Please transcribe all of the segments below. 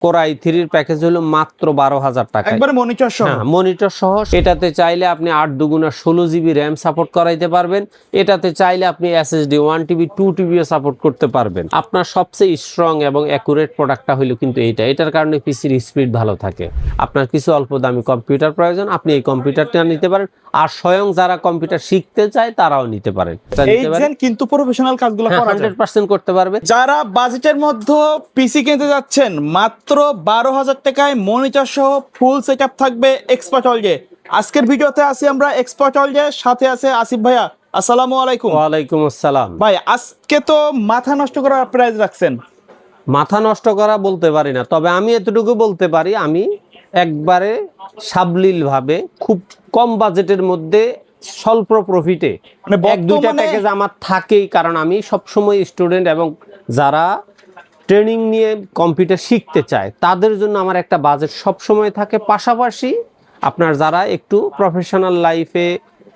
Core i3 এর package হলো মাত্র 12,000 টাকা, একবারে মনিটর সহ। হ্যাঁ, মনিটর সহ। এটাতে চাইলে আপনি 8 দুগুণা 16 জিবি র্যাম সাপোর্ট করাইতে পারবেন। এটাতে চাইলে আপনি SSD 1 টিবি 2 টিবিও সাপোর্ট করতে পারবেন। আপনার সবচেয়ে স্ট্রং এবং অ্যাকুরেট প্রোডাক্টটা হলো কিন্তু এটার কারণে পিসির স্পিড ভালো থাকে। আপনার কিছু অল্প দামি কম্পিউটার প্রয়োজন, আপনি এই কম্পিউটারটা নিতে পারেন। আর স্বয়ং যারা কম্পিউটার শিখতে চায় তারাও নিতে পারেন। কিন্তু প্রফেশনাল কাজগুলো করা যায়, 100% করতে পারবে। যারা বাজেটের মধ্যে পিসি কিনতে যাচ্ছেন মাত্র 12,000 টাকায় মনিটর সহ ফুল সেটআপ থাকবে এক্সপার্ট অলজে। আজকের ভিডিওতে আছি আমরা এক্সপার্ট অলজে, সাথে আছে আসিফ ভাইয়া। আসসালামু আলাইকুম। ওয়ালাইকুম আসসালাম। ভাই আজকে তো মাথা নষ্ট করার প্রাইস রাখছেন। মাথা নষ্ট করা বলতে পারি না, তবে আমি এতটুকু বলতে পারি, আমি একবারে সাবলীল ভাবে খুব কম বাজেটের মধ্যে স্বল্প প্রফিটে মানে এক দুইটা প্যাকেজ আমার থাকেই, কারণ আমি সবসময় স্টুডেন্ট এবং যারা ট্রেনিং নিয়ে কম্পিউটার শিখতে চায় তাদের জন্য আমার একটা বাজেট সবসময় থাকে। পাশাপাশি আপনার যারা একটু প্রফেশনাল লাইফে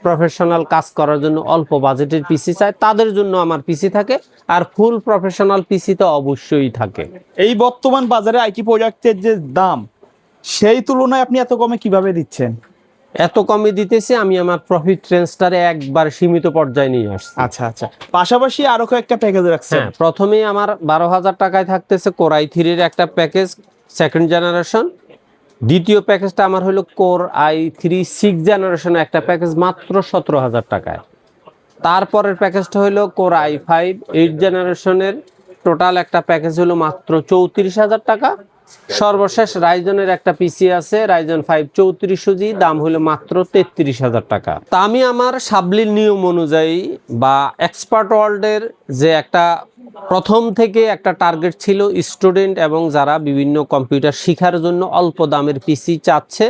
প্রফেশনাল কাজ করার জন্য অল্প বাজেটের পিসি চায় তাদের জন্য আমার পিসি থাকে, আর ফুল প্রফেশনাল পিসি তো অবশ্যই থাকে। এই বর্তমান বাজারে আইটি প্রোডাক্টের যে দাম, সেই তুলনায় আপনি এত কমে কিভাবে দিচ্ছেন? এত কমে দিতেছি আমি আমার প্রফিট রেঞ্জটারে একবার সীমিত পর্যায়ে নিয়ে আসছি। আচ্ছা আচ্ছা, পাশাপাশি আরো কয়েকটা প্যাকেজ রাখছেন। হ্যাঁ, প্রথমেই আমার 12,000 টাকায় থাকতেছে কোর i3 এর একটা প্যাকেজ, সেকেন্ড জেনারেশন। দ্বিতীয় প্যাকেজটা আমার হলো কোর i3 6 জেনারেশন একটা প্যাকেজ, মাত্র 17,000 টাকায়। তারপরের প্যাকেজটা হলো কোর i5 8 জেনারেশনের টোটাল একটা প্যাকেজ হলো মাত্র 34,000 টাকা। সর্বশেষ রাইজনের একটা পিসি আছে, রাইজন 5 3400G, দাম হলো মাত্র 33,000 টাকা। তা আমি আমার সাবলীল নিয়ম অনুযায়ী বা এক্সপার্ট ওয়ার্ল্ডের যে একটা প্রথম থেকে একটা টার্গেট ছিল স্টুডেন্ট এবং যারা বিভিন্ন কম্পিউটার শেখার জন্য অল্প দামের পিসি চাচ্ছে,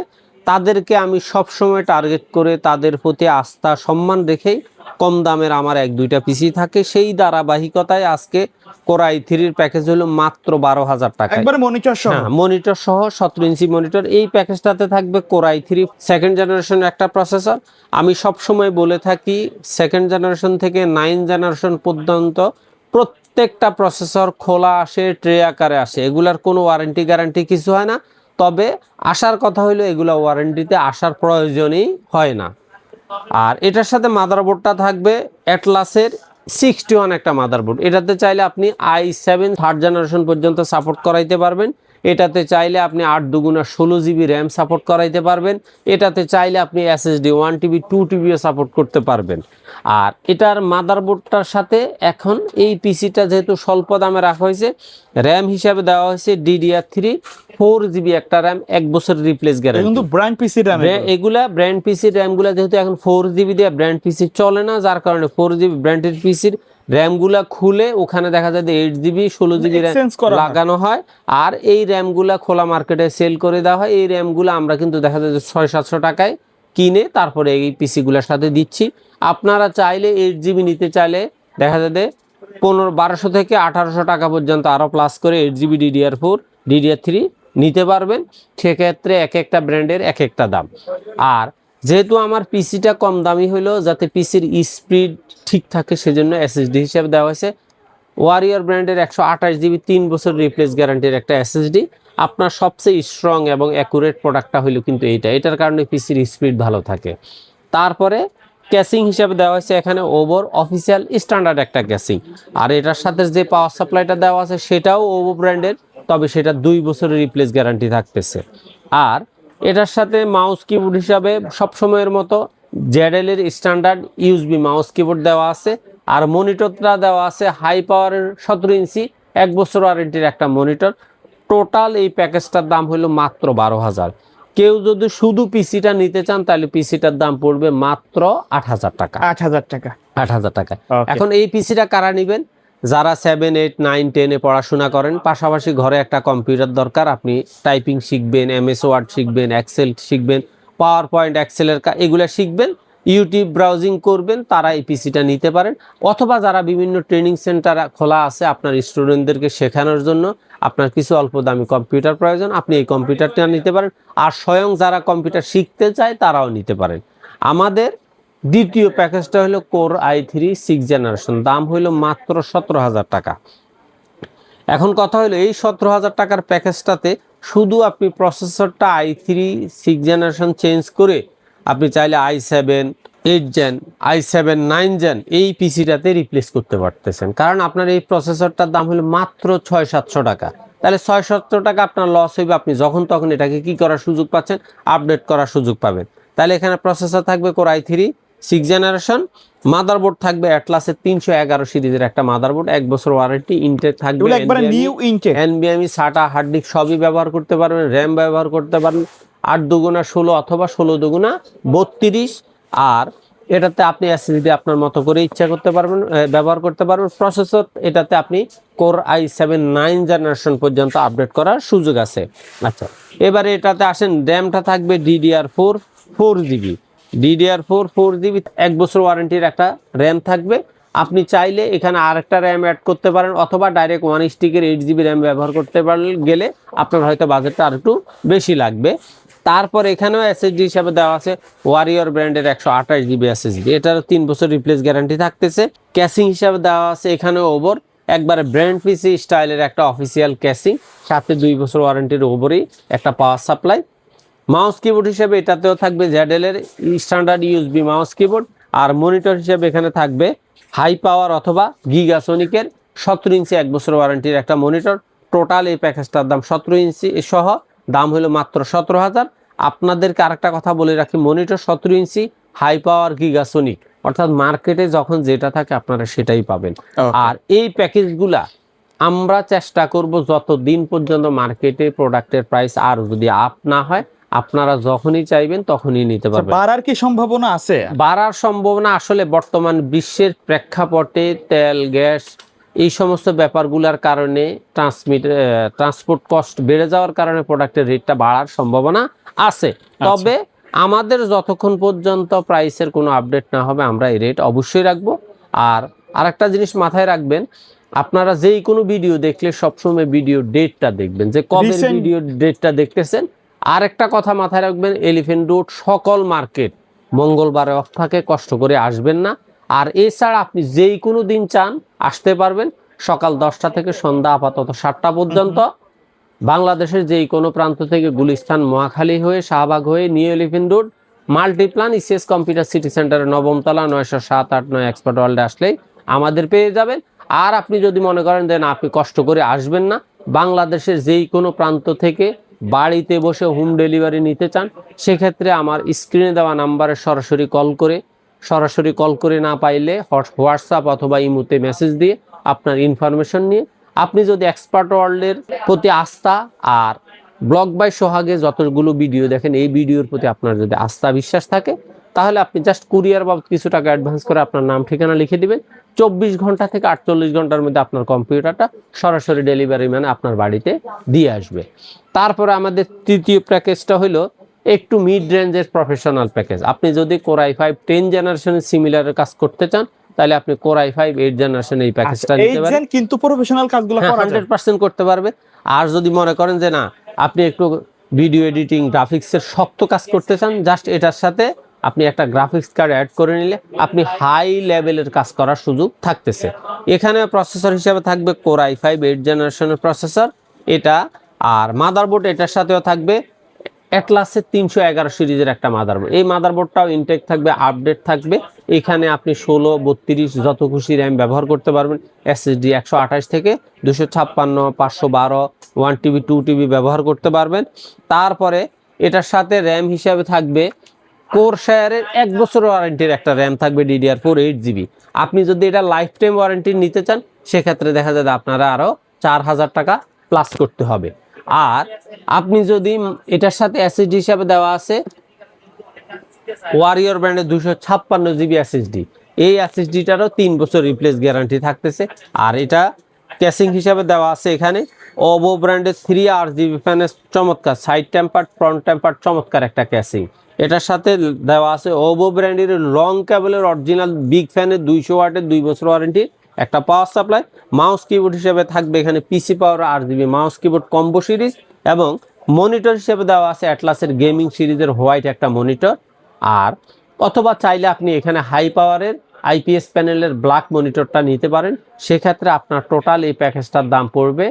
তাদেরকে আমি সবসময় টার্গেট করে তাদের প্রতি আস্থা সম্মান রেখেই কম দামের আমার এক দুইটা পিসি থাকে। সেই ধারাবাহিকতায় আজকে কোর i3 এর প্যাকেজ হলো মাত্র 12,000 টাকা, একবারে মনিটর সহ। হ্যাঁ, মনিটর সহ 17 ইঞ্চি মনিটর। এই প্যাকেজটাতে থাকবে কোর i3 সেকেন্ড জেনারেশনের একটা প্রসেসর। আমি সবসময় বলে থাকি সেকেন্ড জেনারেশন থেকে 9 জেনারেশন পর্যন্ত প্রত্যেকটা প্রসেসর খোলা আসে, ট্রে আকারে আসে, এগুলার কোনো ওয়ারেন্টি গ্যারান্টি কিছু হয় না। তবে আসার কথা হইলো এগুলা ওয়ারেন্টিতে আসার প্রয়োজনই হয় না। আর এটার সাথে মাদারবোর্ডটা থাকবে অ্যাটলাসের 61 একটা মাদারবোর্ড। এটাতে চাইলে আপনি i7 থার্ড জেনারেশন পর্যন্ত সাপোর্ট করাইতে পারবেন। এটাতে চাইলে আপনি 8 দুগুণা 16 জিবি র্যাম সাপোর্ট করাইতে পারবেন। এটাতে চাইলে আপনি SSD 1 টিবি 2 টিবিও সাপোর্ট করতে পারবেন। আর এটার মাদারবোর্ডটার সাথে এখন এই পিসিটা যেহেতু স্বল্প দামে রাখা হয়েছে, র্যাম হিসাবে দেওয়া হয়েছে DDR3 4GB একটা র্যাম, 1 বছর রিপ্লেস গ্যারান্টি। কিন্তু ব্র্যান্ড পিসি র্যাম, এগুলা ব্র্যান্ড পিসির র্যামগুলা যেহেতু এখন 4GB দিয়ে ব্র্যান্ড পিসি চলে না, যার কারণে 4GB ব্র্যান্ডেড পিসির র্যামগুলা খুলে ওখানে দেখা যায় যে 8GB 16GB লাগানো হয়, আর এই র্যামগুলা খোলা মার্কেটে সেল করে দেওয়া হয়। এই র্যামগুলো আমরা কিন্তু দেখা যায় যে 600-700 টাকায় কিনে তারপরে এই পিসিগুলোর সাথে দিচ্ছি। আপনারা চাইলে 8GB নিতে চাইলে দেখা যায় যে 1200 থেকে 1800 টাকা পর্যন্ত আরও প্লাস করে 8GB DDR4 DDR3 নিতে পারবেন। সেক্ষেত্রে এক একটা ব্র্যান্ডের এক একটা দাম। আর যেহেতু আমার পিসিটা কম দামি হলো যাতে পিসির স্পিড ঠিক থাকে, সেজন্য SSD হিসেবে দেওয়া হয়েছে ওয়ারিয়র ব্র্যান্ডের 128GB 3 বছর রিপ্লেস গ্যারান্টির একটা SSD। আপনার সবচেয়ে স্ট্রং এবং অ্যাকুরেট প্রোডাক্টটা হলো কিন্তু এটার কারণে পিসির স্পিড ভালো থাকে। তারপরে ক্যাসিং হিসাবে দেওয়া হয়েছে এখানে ওভো অফিসিয়াল স্ট্যান্ডার্ড একটা ক্যাসিং। আর এটার সাথে যে পাওয়ার সাপ্লাইটা দেওয়া আছে সেটাও ওভো ব্র্যান্ডের, তবে সেটা 2 বছরের রিপ্লেস গ্যারান্টি থাকতেছে। আর এটার সাথে মাউস কিবোর্ড হিসাবে সবসময়ের মতো ZL এর স্ট্যান্ডার্ড USB মাউস কিবোর্ড দেওয়া আছে। আর মনিটরটা দেওয়া আছে হাই পাওয়ারের 17 ইঞ্চি 1 বছর ওয়ারেন্টির একটা মনিটর। টোটাল এই প্যাকেজটার দাম হলো মাত্র 12,000। কেউ যদি শুধু পিসিটা নিতে চান তাহলে পিসিটার দাম পড়বে মাত্র 8,000 টাকা। 8,000 টাকা, 8,000 টাকা। এখন এই পিসিটা কারা নেবেন? যারা 7, 8, 9, 10-এ পড়াশোনা করেন, পাশাপাশি ঘরে একটা কম্পিউটার দরকার, আপনি টাইপিং শিখবেন, MS ওয়ার্ড শিখবেন, এক্সেল শিখবেন, পাওয়ার পয়েন্ট এক্সেলের এগুলো শিখবেন, ইউটিউব ব্রাউজিং করবেন, তারা এই পিসিটা নিতে পারেন। অথবা যারা বিভিন্ন ট্রেনিং সেন্টার খোলা আছে আপনার স্টুডেন্টদেরকে শেখানোর জন্য, আপনার কিছু অল্প দামি কম্পিউটার প্রয়োজন, আপনি এই কম্পিউটারটা নিতে পারেন। আর স্বয়ং যারা কম্পিউটার শিখতে চায় তারাও নিতে পারেন। আমাদের দ্বিতীয় প্যাকেজটা হলো কোর i3 6 জেনারেশন, দাম হইল মাত্র 17,000 টাকা। এখন কথা হলো এই 17,000 টাকার প্যাকেজটাতে শুধু আপনি প্রসেসরটা i3 6 জেনারেশন চেঞ্জ করে আপনি চাইলে i7 8 জেন i7 9 জেন এই পিসিটাতে রিপ্লেস করতে পারতেছেন, কারণ আপনার এই প্রসেসরটার দাম হলো মাত্র 600-700 টাকা। তাহলে 600-700 টাকা আপনার লস হইবে, আপনি যখন তখন এটাকে কি করার সুযোগ পাচ্ছেন, আপডেট করার সুযোগ পাবেন। তাহলে এখানে প্রসেসর থাকবে কোর i3 6 জেনারেশন, মাদারবোর্ড থাকবে অ্যাটলাসের 311 সিরিজের একটা মাদারবোর্ড, 1 বছর ওয়ারেন্টি, ইনটেক থাকবে একবারে new intake, NVMe SATA hard disk সবই ব্যবহার করতে পারবেন, র্যাম ব্যবহার করতে পারবেন 8 দুগুণা 16 অথবা 16 দুগুণা 32। আর এটাতে আপনি SSD আপনার মতো করে ইচ্ছা করতে পারবেন, ব্যবহার করতে পারবেন। প্রসেসর এটাতে আপনি কোর i7 9 জেনারেশন পর্যন্ত আপডেট করার সুযোগ আছে। আচ্ছা, এবারে এটাতে আসেন, র্যামটা থাকবে DDR4 4GB, DDR4 4GB 1 বছর ওয়ারেন্টির একটা র্যাম থাকবে। আপনি চাইলে এখানে আরেকটা র্যাম অ্যাড করতে পারেন, অথবা ডাইরেক্ট 1 স্টিকের 8GB র্যাম ব্যবহার করতে গেলে আপনার হয়তো বাজেটটা আর একটু বেশি লাগবে। তারপর এখানেও SSD হিসাবে দেওয়া আছে ওয়ারিয়র ব্র্যান্ডের 128GB SSD, এটারও 3 বছর রিপ্লেস গ্যারান্টি থাকতেছে। ক্যাসিং হিসাবে দেওয়া আছে এখানেও ওভার, একবারে ব্র্যান্ড পিসি স্টাইলের একটা অফিসিয়াল ক্যাসিং, সাথে 2 বছর ওয়ারেন্টির ওভারই একটা পাওয়ার সাপ্লাই। মাউস কিবোর্ড হিসেবে এটাতেও থাকবে ZL এর স্ট্যান্ডার্ড USB মাউস কিবোর্ড। আর মনিটর হিসেবে এখানে থাকবে হাই পাওয়ার অথবা গিগাসোনিকের 17 ইঞ্চি 1 বছর ওয়ারেন্টির একটা মনিটর। টোটাল এই প্যাকেজটার দাম 17 ইঞ্চি সহ দাম হলো মাত্র 17,000। আপনাদেরকে আরেকটা কথা বলে রাখি, মনিটর 17 ইঞ্চি হাই পাওয়ার গিগাসোনিক, অর্থাৎ মার্কেটে যখন যেটা থাকে আপনারা সেটাই পাবেন। আর এই প্যাকেজগুলা আমরা চেষ্টা করব যতদিন পর্যন্ত মার্কেটে প্রোডাক্টের প্রাইস আর যদি আপ না হয়, আপনারা যখনই চাইবেন তখনই নিতে পারবেন। বাড়ার কি সম্ভাবনা আছে? বাড়ার সম্ভাবনা আসলে বর্তমান বিশ্বের প্রেক্ষাপটে তেল গ্যাস এই সমস্ত ব্যাপারগুলোর কারণে ট্রান্সপোর্ট কস্ট বেড়ে যাওয়ার কারণে প্রোডাক্টের রেটটা বাড়ার সম্ভাবনা আছে। তবে আমাদের যতক্ষণ পর্যন্ত প্রাইসের কোনো আপডেট না হবে আমরা এই রেট অবশ্যই রাখবো। আর আরেকটা জিনিস মাথায় রাখবেন, আপনারা যেই কোনো ভিডিও দেখলে সবসময় ভিডিও ডেটটা দেখবেন, যে কবে ভিডিও ডেটটা দেখতেছেন। আর একটা কথা মাথায় রাখবেন, এলিফ্যান্ট রোড সকল মার্কেট মঙ্গলবারে অফ থাকে, কষ্ট করে আসবেন না। আর এছাড়া আপনি যেই কোনো দিন চান আসতে পারবেন, সকাল 10টা থেকে সন্ধ্যা আপাতত 7টা পর্যন্ত। বাংলাদেশের যেই কোনো প্রান্ত থেকে গুলিস্তান মহাখালী হয়ে শাহবাগ হয়ে new Elephant Road Multiplan ECS computer city সেন্টারের 9ম তলা 907-8-9 এক্সপার্ট ওয়ার্ল্ডে আসলেই আমাদের পেয়ে যাবেন। আর আপনি যদি মনে করেন যে না আপনি কষ্ট করে আসবেন না, বাংলাদেশের যেই কোনো প্রান্ত থেকে বাড়িতে বসে হোম ডেলিভারি নিতে চান, সেক্ষেত্রে আমার স্ক্রিনে দেওয়া নাম্বারে সরাসরি কল করে না পাইলে হোয়াটসঅ্যাপ অথবা ইমোতে মেসেজ দিয়ে আপনার ইনফরমেশন নিয়ে, আপনি যদি এক্সপার্ট ওয়ার্ল্ডের প্রতি আস্থা আর ব্লগ বাই সোহাগে যতগুলো ভিডিও দেখেন, এই ভিডিওর প্রতি আপনার যদি আস্থা বিশ্বাস থাকে, তাহলে আপনি জাস্ট কুরিয়ার বাবদ কিছু টাকা অ্যাডভান্স করে আপনার নাম ঠিকানা লিখে দিবেন। 24 ঘন্টা থেকে 48 ঘন্টার মধ্যে আপনার কম্পিউটারটা সরাসরি ডেলিভারি ম্যান আপনার বাড়িতে দিয়ে আসবে। তারপরে আমাদের তৃতীয় প্যাকেজটা হলো একটু মিড রেঞ্জের প্রফেশনাল প্যাকেজ। আপনি যদি কোর i5 10 জেনারেশনের সিমিলার কাজ করতে চান, তাহলে আপনি কোর i5 8 জেনারেশন এই প্যাকেজটা নিতে পারেন, কিন্তু প্রফেশনাল কাজগুলো করা যায় 100% করতে পারবে। আর যদি মনে করেন যে না আপনি একটু ভিডিও এডিটিং গ্রাফিক্সের শক্ত কাজ করতে চান, জাস্ট এটার সাথে আপনি একটা গ্রাফিক্স কার্ড অ্যাড করে নিলে আপনি হাই লেভেলের কাজ করার সুযোগ থাকতেছে। এখানে প্রসেসর হিসেবে থাকবে কোর i5 8 জেনারেশনের প্রসেসর এটা। আর মাদারবোর্ড এটার সাথেও থাকবে অ্যাটলাসের 311 সিরিজের একটা মাদারবোর্ড। এই মাদারবোর্ডটাও ইনটেক থাকবে, আপডেট থাকবে। এখানে আপনি 16, 32 যত খুশি র্যাম ব্যবহার করতে পারবেন। SSD 128 থেকে 256, 512, 1TB 2TB ব্যবহার করতে পারবেন। তারপরে এটার সাথে র্যাম হিসাবে থাকবে কোরসায়ারের 1 বছর ওয়ারেন্টির একটা র্যাম থাকবে DDR4 8GB। আপনি যদি এটা লাইফ টাইম ওয়ারেন্টি নিতে চান, সেক্ষেত্রে দেখা যাবে আপনারা আরও 4000 টাকা প্লাস করতে হবে। আর আপনি যদি এটার সাথে SSD হিসাবে দেওয়া আছে ওয়ারিয়র ব্র্যান্ডের 256GB SSD, এই SSDটারও 3 বছর রিপ্লেস গ্যারান্টি থাকতেছে। আর এটা ক্যাসিং হিসাবে দেওয়া আছে এখানে ওভো ব্র্যান্ডের 3RGB ফ্যানের চমৎকার সাইড টেম্পার্ড ফ্রন্ট টেম্পার্ড চমৎকার একটা ক্যাসিং। এটার সাথে দেওয়া আছে ওভো ব্র্যান্ডের লং কেবলের অরিজিনাল বিগ ফ্যানের 200 ওয়াটের 2 বছর ওয়ারেন্টি একটা পাওয়ার সাপ্লাই। মাউস কিবোর্ড হিসেবে থাকবে এখানে পিসি পাওয়ার RGB mouse keyboard combo series, এবং মনিটর হিসেবে দেওয়া আছে অ্যাটলাসের গেমিং সিরিজের হোয়াইট একটা মনিটর। আর অথবা চাইলে আপনি এখানে হাই পাওয়ারের আইপিএস প্যানেলের ব্ল্যাক মনিটরটা নিতে পারেন, সেক্ষেত্রে আপনার টোটাল এই প্যাকেজটার দাম পড়বে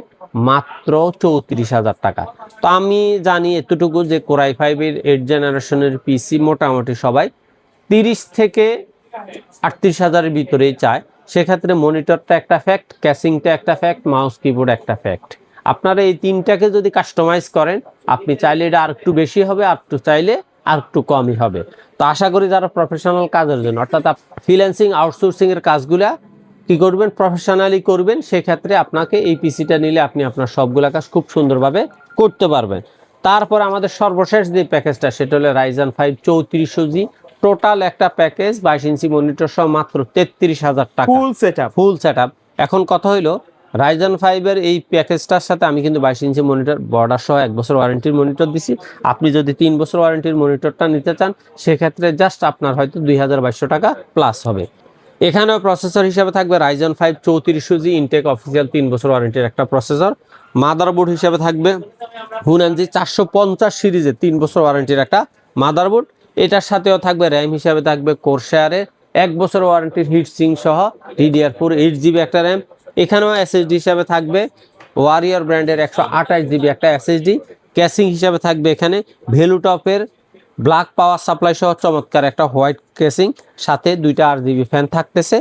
মাত্র 34,000 টাকা। তো আমি জানি এতটুকু যে কোরাই 5-এর 8 জেনারেশনের পিসি মোটামুটি সবাই 30 থেকে 38,000-এর ভিতরেই চায়। সেক্ষেত্রে মনিটরটা একটা ফ্যাক্ট, ক্যাসিংটা একটা ফ্যাক্ট, মাউস কিবোর্ড একটা ফ্যাক্ট। আপনারা এই তিনটাকে যদি কাস্টমাইজ করেন, আপনি চাইলে এটা আর একটু বেশি হবে, আর একটু চাইলে আর একটু কমই হবে। তো আশা করি যারা প্রফেশনাল কাজের জন্য, অর্থাৎ ফ্রিল্যান্সিং আউটসোর্সিং এর কাজগুলা কি করবেন, প্রফেশনালি করবেন, সেক্ষেত্রে আপনাকে এই পিসিটা নিলে আপনি আপনার সবগুলা কাজ খুব সুন্দরভাবে করতে পারবেন। তারপর আমাদের সর্বশেষ যে প্যাকেজটা, সেটা হলো Ryzen 5 3400G, টোটাল একটা প্যাকেজ 22 ইঞ্চি মনিটর সহ মাত্র 33,000 টাকা, ফুল সেটআপ। এখন কথা হইলো Ryzen 5-এর এই প্যাকেজটার সাথে আমি কিন্তু 22 ইঞ্চি মনিটর বর্ডার সহ 1 বছর ওয়ারেন্টির মনিটর দিছি। আপনি যদি 3 বছর ওয়ারেন্টির মনিটরটা নিতে চান, সেক্ষেত্রে জাস্ট আপনার হয়তো 2200 টাকা প্লাস হবে। এখানেও প্রসেসর হিসাবে থাকবে Ryzen 5 3400G ইনটেক অফিসিয়াল 3 বছর ওয়ারেন্টির একটা প্রসেসর। মাদারবোর্ড হিসাবে থাকবে হুনানজি 450 সিরিজের 3 বছর ওয়ারেন্টির একটা মাদারবোর্ড। এটার সাথেও থাকবে র্যাম হিসাবে থাকবে কোরসায়ারের 1 বছর ওয়ারেন্টির হিটসিং সহ DDR4 8GB একটা র্যাম। এখানেও এসএসডি হিসাবে থাকবে ওয়ারিয়র ব্র্যান্ডের 128GB একটা এসএসডি। ক্যাসিং হিসাবে থাকবে এখানে ভেলুটপের ব্ল্যাক পাওয়ার সাপ্লাই সহ চমৎকার একটা হোয়াইট কেসিং, সাথে 2টা RGB ফ্যান থাকতেছে।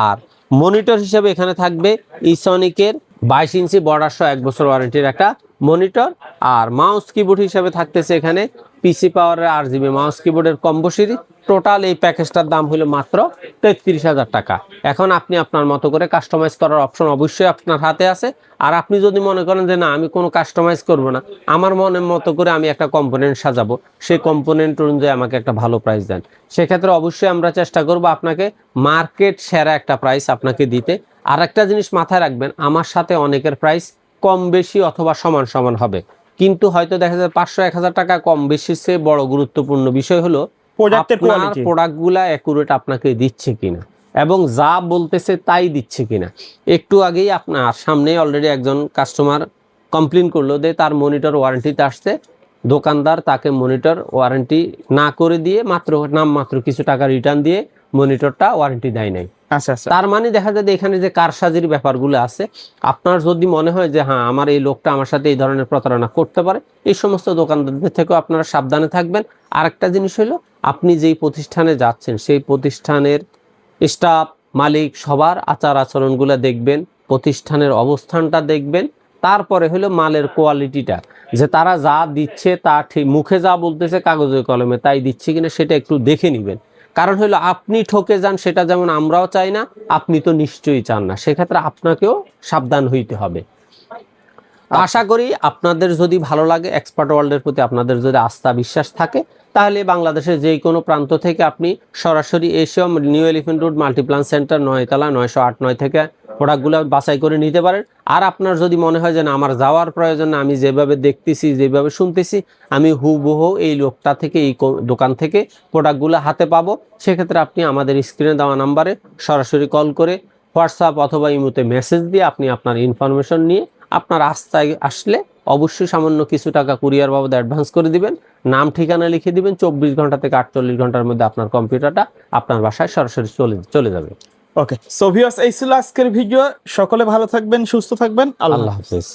আর মনিটর হিসেবে এখানে থাকবে ইসনিকের 22 ইঞ্চি বর্ডার সহ 1 বছর ওয়ারেন্টির একটা মনিটর। আর মাউস কিবোর্ড হিসেবে থাকতেছে এখানে পিসি পাওয়ারের RGB মাউস কিবোর্ডের কম্বো সিরিজ। টোটাল এই প্যাকেজটার দাম হলো মাত্র 33,000 টাকা। এখন আপনি আপনার মতো করে কাস্টমাইজ করার অপশন অবশ্যই আপনার হাতে আছে। আর আপনি যদি মনে করেন যে না, আমি কোনো কাস্টমাইজ করব না, আমার মনের মতো করে আমি একটা কম্পোনেন্ট সাজাবো, সেই কম্পোনেন্ট অনুযায়ী আমাকে একটা ভালো প্রাইস দেন, সেক্ষেত্রে অবশ্যই আমরা চেষ্টা করব আপনাকে মার্কেট সেরা একটা প্রাইস আপনাকে দিতে। আর একটা জিনিস মাথায় রাখবেন, আমার সাথে অনেকের প্রাইস কম বেশি অথবা সমান সমান হবে, কিন্তু হয়তো দেখা যায় 500-1000 টাকা কম বেশির চেয়ে বড় গুরুত্বপূর্ণ বিষয় হলো প্রোডাক্টগুলা অ্যাকুরেট আপনাকে দিচ্ছে কিনা এবং যা বলতেছে তাই দিচ্ছে কিনা। একটু আগেই আপনার সামনে অলরেডি একজন কাস্টমার কমপ্লেন করলো যে তার মনিটর ওয়ারেন্টিতে আসছে, দোকানদার তাকে মনিটর ওয়ারেন্টি না করে দিয়ে মাত্র কিছু টাকা রিটার্ন দিয়ে মনিটরটা ওয়ারেন্টি দেয় নাই। তার মানে দেখা যায় এখানে যে কারসাজির ব্যাপারগুলো আছে, আপনার যদি মনে হয় যে হ্যাঁ আমার এই লোকটা আমার সাথে এই ধরনের প্রতারণা করতে পারে, এই সমস্ত দোকানদারদের থেকেও আপনারা সাবধানে থাকবেন। আরেকটা জিনিস হলো, আপনি যেই প্রতিষ্ঠানে যাচ্ছেন সেই প্রতিষ্ঠানের স্টাফ, মালিক সবার আচার আচরণগুলো দেখবেন, প্রতিষ্ঠানের অবস্থানটা দেখবেন। তারপরে হলো মালের কোয়ালিটিটা, যে তারা যা দিচ্ছে তা ঠিক মুখে যা বলতেছে কাগজে কলমে তাই দিচ্ছে কিনা সেটা একটু দেখে নেবেন। কারণ হলো আপনি ঠকে যান সেটা যেমন আমরাও চাই না, আপনি তো নিশ্চয়ই চান না, সেক্ষেত্রে আপনাকেও সাবধান হইতে হবে। আশা করি আপনাদের যদি ভালো লাগে, এক্সপার্ট ওয়ার্ল্ডের প্রতি আপনাদের যদি আস্থা বিশ্বাস থাকে, তাহলে বাংলাদেশের যে কোনো প্রান্ত থেকে আপনি সরাসরি এসেও New Elephant Road Multiplan Center 9তলা 908-9 থেকে প্রোডাক্টগুলো বাছাই করে নিতে পারেন। আর আপনার যদি মনে হয় যে না আমার যাওয়ার প্রয়োজন না, আমি যেভাবে দেখতেছি যেভাবে শুনতেছি আমি হুবহু এই লোকটা থেকে এই দোকান থেকে প্রোডাক্টগুলো হাতে পাবো, সেক্ষেত্রে আপনি আমাদের স্ক্রিনে দেওয়া নাম্বারে সরাসরি কল করে, হোয়াটসঅ্যাপ অথবা ইমোতে মেসেজ দিয়ে আপনি আপনার ইনফরমেশন নিয়ে আপনার রাস্তায় আসলে অবশ্যই সামান্য কিছু টাকা কুরিয়ার বাবদ অ্যাডভান্স করে দিবেন, নাম ঠিকানা লিখে দিবেন। 24 ঘন্টা থেকে 48 ঘন্টার মধ্যে আপনার কম্পিউটারটা আপনার বাসায় সরাসরি চলে যাবে। ওকে, সো ভিউয়ার্স, এই ছিল আজকের ভিডিও। সকলে ভালো থাকবেন, সুস্থ থাকবেন। আল্লাহ হাফেজ।